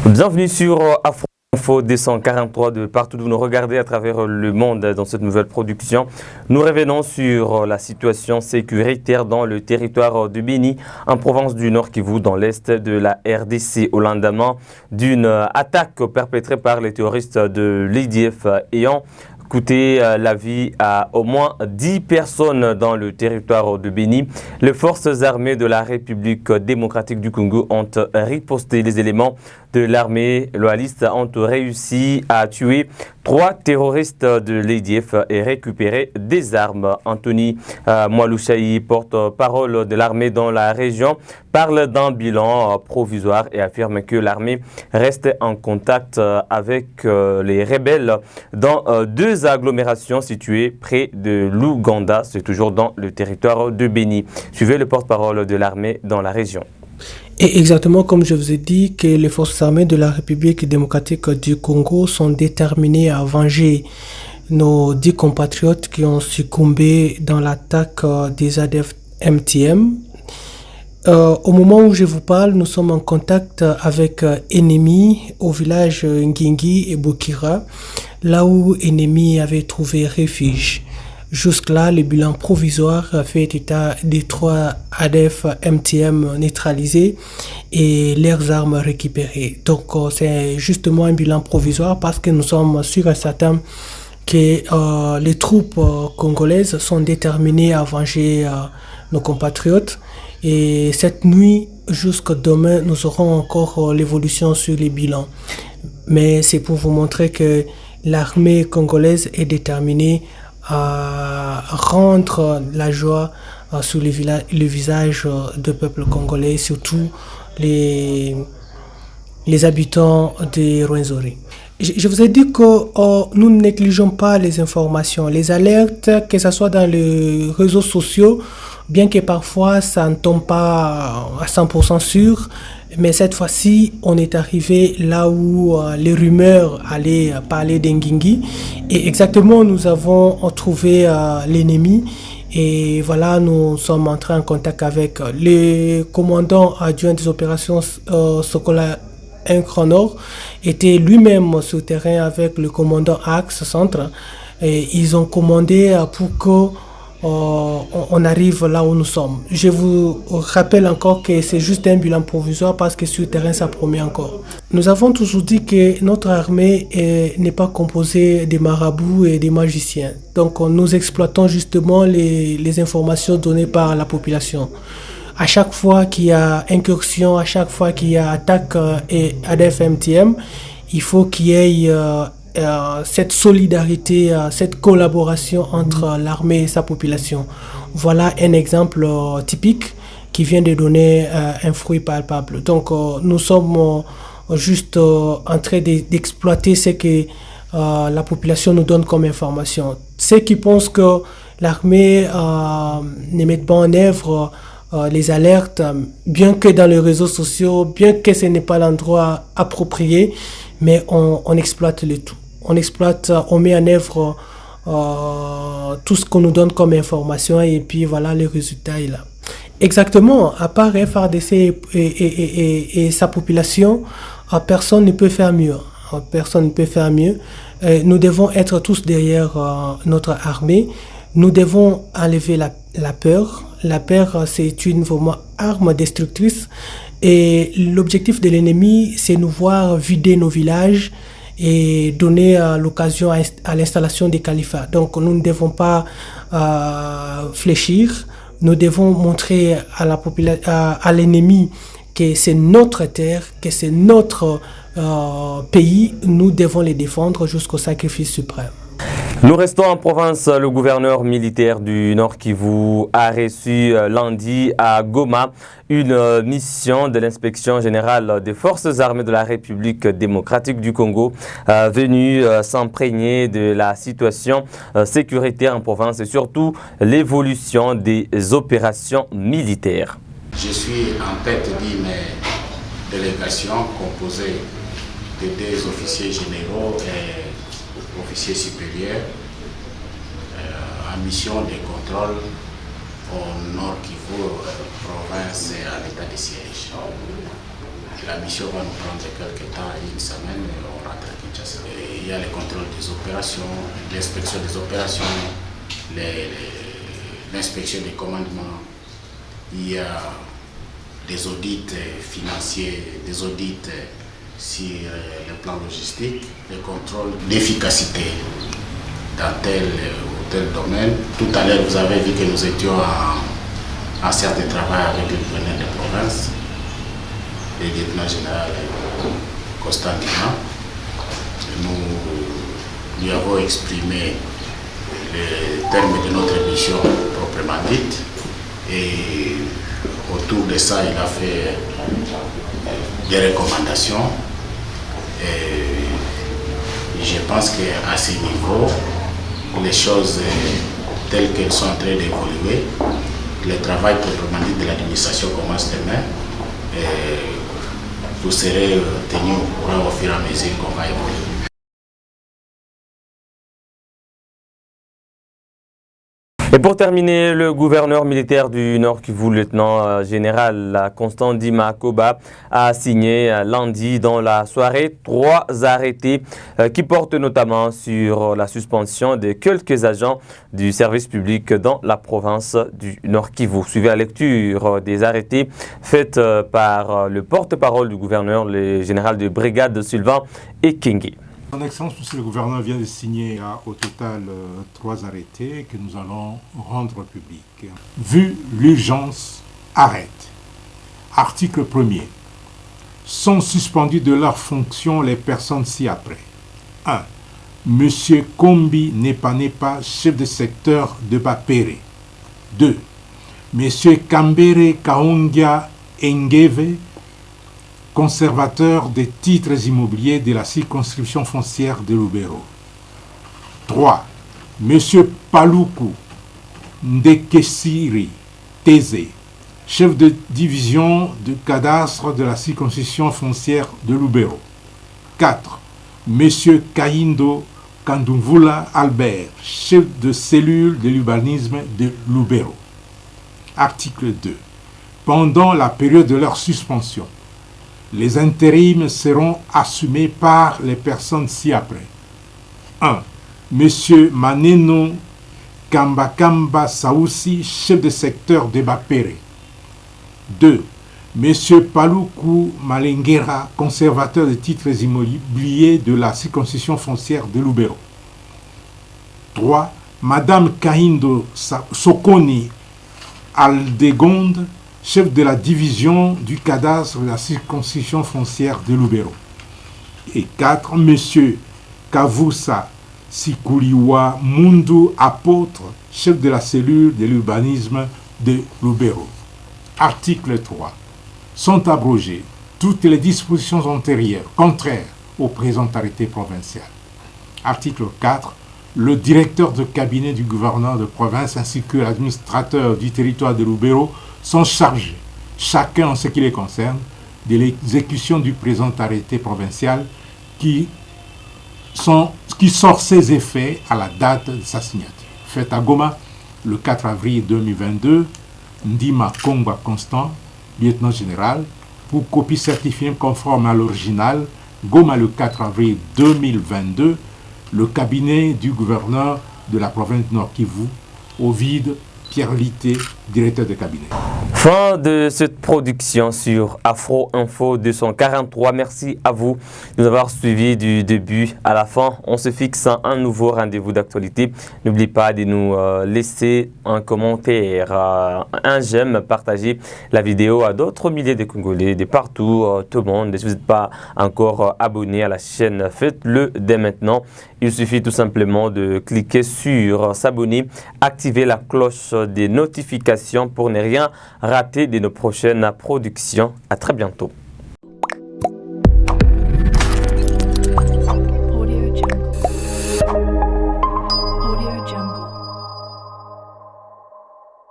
Bienvenue sur Afro Info 243 de partout où vous nous regardez à travers le monde dans cette nouvelle production. Nous revenons sur la situation sécuritaire dans le territoire de Béni, en province du Nord Kivu, dans l'est de la RDC, au lendemain d'une attaque perpétrée par les terroristes de l'IDF ayant coûté la vie à au moins 10 personnes dans le territoire de Béni. Les forces armées de la République démocratique du Congo ont riposté. Les éléments de l'armée loyaliste ont réussi à tuer 3 terroristes de l'IDF et récupérer des armes. Anthony Mwalushayi, porte-parole de l'armée dans la région, parle d'un bilan provisoire et affirme que l'armée reste en contact avec les rebelles dans 2 agglomérations situées près de l'Ouganda. C'est toujours dans le territoire de Béni. Suivez le porte-parole de l'armée dans la région. Et exactement comme je vous ai dit que les forces armées de la République démocratique du Congo sont déterminées à venger nos 10 compatriotes qui ont succombé dans l'attaque des ADF MTM. Au moment où je vous parle, nous sommes en contact avec Ennemi au village Ngingi et Bokira, là où Ennemi avait trouvé refuge. Jusque-là, le bilan provisoire fait état des 3 ADF MTM neutralisés et leurs armes récupérées. Donc, c'est justement un bilan provisoire parce que nous sommes sûrs et certains que les troupes congolaises sont déterminées à venger nos compatriotes. Et cette nuit, jusqu'à demain, nous aurons encore l'évolution sur les bilans. Mais c'est pour vous montrer que l'armée congolaise est déterminée à rendre la joie sur le visage du peuple congolais, surtout les habitants de Rwenzori. Je vous ai dit que nous ne négligeons pas les informations, les alertes, que ce soit dans les réseaux sociaux, bien que parfois ça ne tombe pas à 100% sûr, mais cette fois-ci, on est arrivé là où les rumeurs allaient parler d'Ngingi. Et exactement, nous avons trouvé l'ennemi. Et voilà, nous sommes entrés en contact avec le commandant adjoint des opérations Sokola 1 Grand Nord, était lui-même sur le terrain avec le commandant Axe Centre. Et ils ont commandé pour que on arrive là où nous sommes. Je vous rappelle encore que c'est juste un bilan provisoire parce que sur le terrain ça promet encore. Nous avons toujours dit que notre armée n'est pas composée des marabouts et des magiciens. Donc nous exploitons justement les informations données par la population. À chaque fois qu'il y a incursion, à chaque fois qu'il y a attaque et ADF MTM, il faut qu'il y ait cette solidarité, cette collaboration entre l'armée et sa population. Voilà un exemple typique qui vient de donner un fruit palpable. Donc nous sommes juste en train d'exploiter ce que la population nous donne comme information. Ceux qui pensent que l'armée ne met pas en œuvre les alertes, bien que dans les réseaux sociaux, bien que ce n'est pas l'endroit approprié, mais on exploite le tout. On exploite, on met en œuvre tout ce qu'on nous donne comme information et puis voilà, le résultat est là. Exactement, à part FRDC et sa population, personne ne peut faire mieux. Personne ne peut faire mieux. Nous devons être tous derrière notre armée. Nous devons enlever la peur. La peur, c'est une vraiment arme destructrice. Et l'objectif de l'ennemi, c'est nous voir vider nos villages et donner l'occasion à l'installation des califats. Donc nous ne devons pas fléchir. Nous devons montrer à l'ennemi que c'est notre terre, que c'est notre pays. Nous devons les défendre jusqu'au sacrifice suprême. Nous restons en province. Le gouverneur militaire du Nord Kivu a reçu lundi à Goma une mission de l'inspection générale des forces armées de la République démocratique du Congo venue s'imprégner de la situation sécuritaire en province et surtout l'évolution des opérations militaires. Je suis en tête d'une délégation composée de 2 officiers généraux et officiers supérieurs en mission de contrôle au Nord Kivu, province à l'état de siège. La mission va nous prendre quelques temps, une semaine, et on rentre à Kinshasa. Il y a les contrôles des opérations, l'inspection des opérations, l'inspection des commandements. Il y a des audits financiers, des audits sur le plan logistique, les contrôles d'efficacité dans tel ou tel domaine. Tout à l'heure, vous avez vu que nous étions en cercle de travail avec le gouverneur de province, le lieutenant général Constant Ndima. Nous lui avons exprimé les termes de notre mission proprement dite, et autour de ça, il a fait des recommandations. Et je pense qu'à ce niveau, les choses telles qu'elles sont en train d'évoluer, le travail proprement dit de l'administration commence demain. Et vous serez tenus au courant au fur et à mesure qu'on va évoluer. Et pour terminer, le gouverneur militaire du Nord Kivu, le lieutenant général Constant Ndima Koba, a signé lundi dans la soirée 3 arrêtés qui portent notamment sur la suspension de quelques agents du service public dans la province du Nord Kivu. Suivez la lecture des arrêtés faits par le porte-parole du gouverneur, le général de brigade Sylvain Ekenge. Son Excellence, Monsieur le gouverneur vient de signer au total 3 arrêtés que nous allons rendre publics. Vu l'urgence, arrête. Article 1er. Sont suspendus de leurs fonctions les personnes ci-après. 1. Monsieur Kombi Nepa, chef de secteur de Bapere. 2. Monsieur Kambere Kaongia Engeve, conservateur des titres immobiliers de la circonscription foncière de Lubero. 3. Monsieur Paluku Ndekesiri Teze, chef de division du cadastre de la circonscription foncière de Lubero. 4. Monsieur Kaindo Kandumvula Albert, chef de cellule de l'urbanisme de Lubero. Article 2. Pendant la période de leur suspension, les intérims seront assumés par les personnes ci-après. 1. Monsieur Maneno Kambakamba Saoussi, chef de secteur de Bapere. 2. Monsieur Paluku Malengera, conservateur de titres immobiliers de la circonscription foncière de Lubero. 3. Madame Kahindo Sokoni Aldegonde, chef de la division du cadastre de la circonscription foncière de Lubero. Et 4. Monsieur Kavusa Sikuliwa Mundu Apôtre, chef de la cellule de l'urbanisme de Lubero. Article 3. Sont abrogées toutes les dispositions antérieures contraires au présent arrêté provincial. Article 4. Le directeur de cabinet du gouverneur de province ainsi que l'administrateur du territoire de Lubero sont chargés, chacun en ce qui les concerne, de l'exécution du présent arrêté provincial qui sort ses effets à la date de sa signature. Fait à Goma le 4 avril 2022, Ndima Kongba Constant, lieutenant général, pour copie certifiée conforme à l'original, Goma le 4 avril 2022, le cabinet du gouverneur de la province Nord Kivu, Ovide Pierre Litté, directeur de cabinet. Fin de cette production sur Afro Info 243. Merci à vous de nous avoir suivis du début à la fin. On se fixe un nouveau rendez-vous d'actualité. N'oubliez pas de nous laisser un commentaire, un j'aime, partager la vidéo à d'autres milliers de Congolais de partout, tout le monde. Si vous n'êtes pas encore abonné à la chaîne, faites-le dès maintenant. Il suffit tout simplement de cliquer sur s'abonner, activer la cloche des notifications pour ne rien rater de nos prochaines productions. À très bientôt.